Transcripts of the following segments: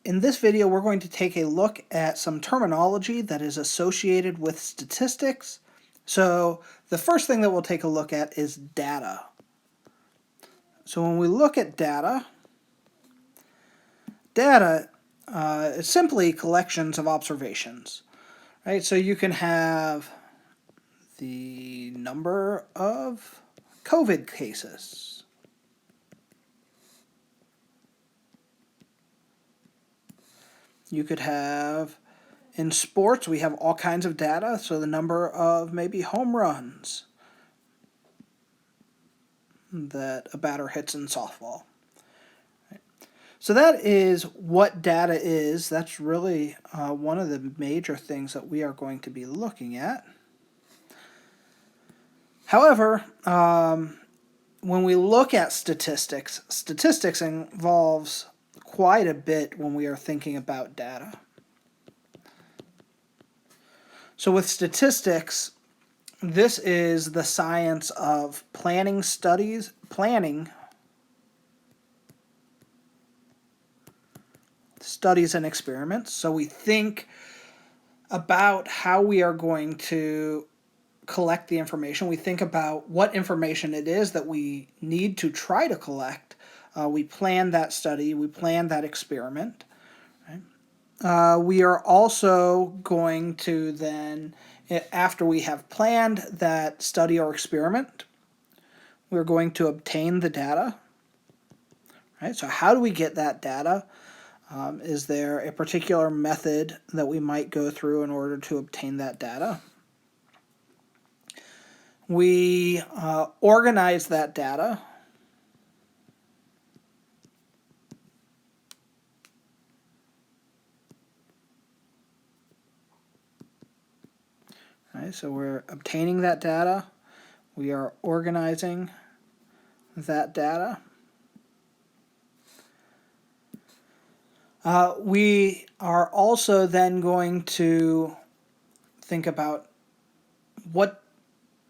In this video, we're going to take a look at some terminology that is associated with statistics. So the first thing that we'll take a look at is data. So when we look at data is simply collections of observations, right? So you can have the number of COVID cases. You could have, in sports, we have all kinds of data, so the number of maybe home runs that a batter hits in softball. So that is what data is. That's really one of the major things that we are going to be looking at. However, when we look at statistics, statistics involves quite a bit when we are thinking about data. So with statistics, this is the science of planning studies and experiments. So we think about how we are going to collect the information. We think about what information it is that we need to try to collect. We plan that study, we plan that experiment. Right? We are also going to then, after we have planned that study or experiment, we're going to obtain the data. Right? So how do we get that data? Is there a particular method that we might go through in order to obtain that data? We organize that data. Right, so we're obtaining that data. We are organizing that data. We are also then going to think about what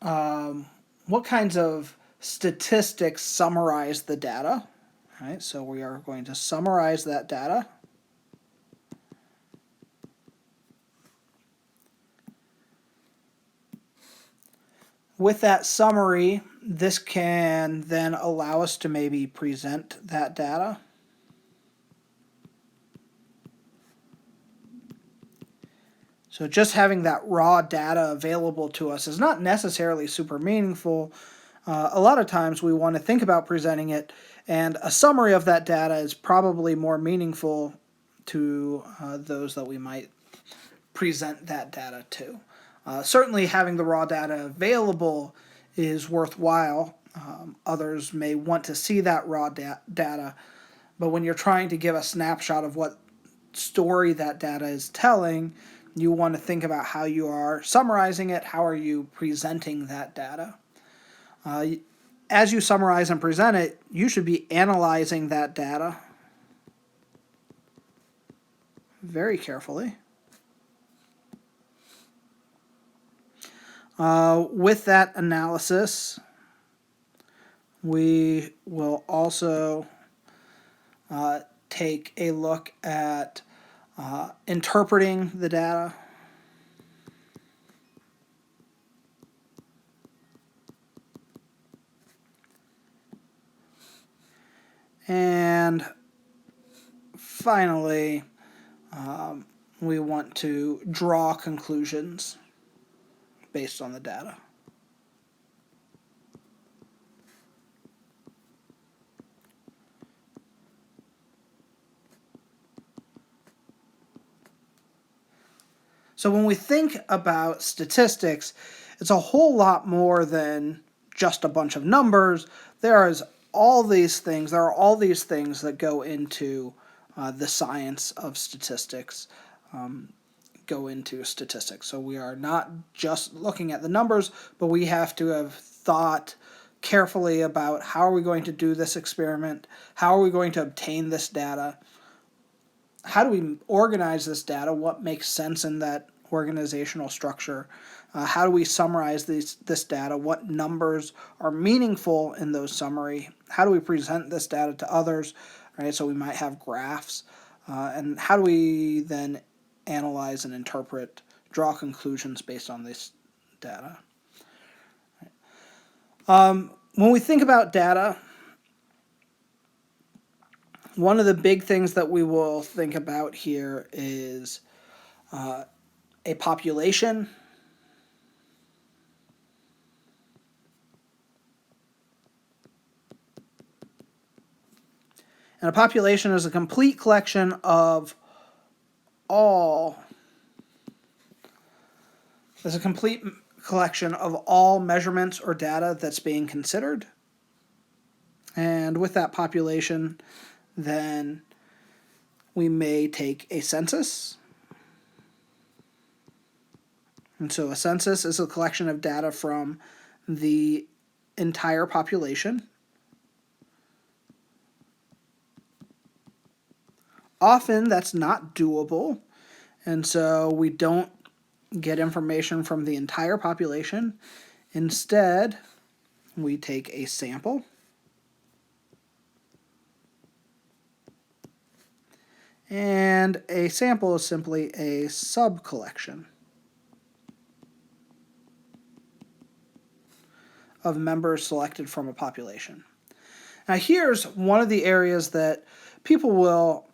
kinds of statistics summarize the data. Right, so we are going to summarize that data. With that summary, this can then allow us to maybe present that data. So just having that raw data available to us is not necessarily super meaningful. A lot of times we want to think about presenting it, and a summary of that data is probably more meaningful to those that we might present that data to. Certainly having the raw data available is worthwhile. Others may want to see that raw data, but when you're trying to give a snapshot of what story that data is telling, you want to think about how you are summarizing it, how are you presenting that data. As you summarize and present it, you should be analyzing that data very carefully. With that analysis, we will also take a look at interpreting the data. And finally, we want to draw conclusions based on the data. So when we think about statistics, it's a whole lot more than just a bunch of numbers. There are all these things that go into the science of statistics, go into statistics. So we are not just looking at the numbers, but we have to have thought carefully about how are we going to do this experiment, how are we going to obtain this data, how do we organize this data, what makes sense in that organizational structure, how do we summarize this data, what numbers are meaningful in those summary, how do we present this data to others, right? So we might have graphs. And how do we then analyze and interpret, draw conclusions based on this data? When we think about data, one of the big things that we will think about here is a population, and a population is a complete collection of all measurements or data that's being considered. And with that population, then we may take a census. And so a census is a collection of data from the entire population. Often that's not doable, and so we don't get information from the entire population. Instead, we take a sample, and a sample is simply a sub-collection of members selected from a population. Now here's one of the areas that people will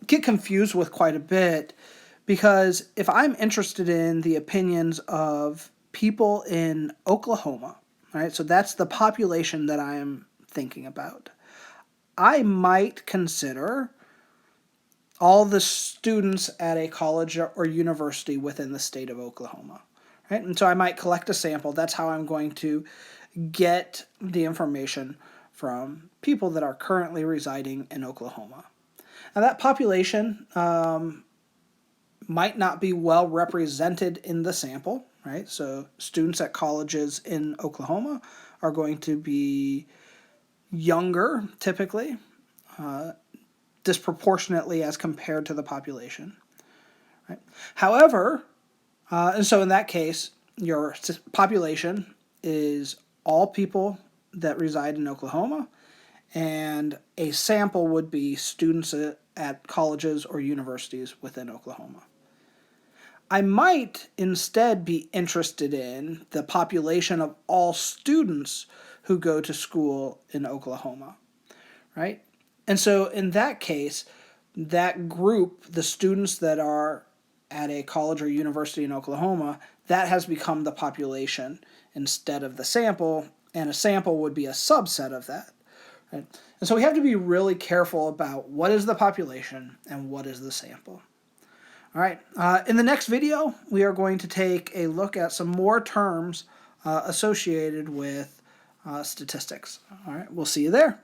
get confused with quite a bit, because if I'm interested in the opinions of people in Oklahoma, right, so that's the population that I am thinking about, I might consider all the students at a college or university within the state of Oklahoma, right? And so I might collect a sample. That's how I'm going to get the information from people that are currently residing in Oklahoma. Now that population might not be well represented in the sample, right? So students at colleges in Oklahoma are going to be younger, typically, disproportionately as compared to the population. Right? However, and so in that case, your population is all people that reside in Oklahoma, and a sample would be students at colleges or universities within Oklahoma. I might instead be interested in the population of all students who go to school in Oklahoma, right? And so in that case, that group, the students that are at a college or university in Oklahoma, that has become the population instead of the sample, and a sample would be a subset of that. Right? And so we have to be really careful about what is the population and what is the sample. All right, in the next video, we are going to take a look at some more terms associated with statistics. All right, we'll see you there.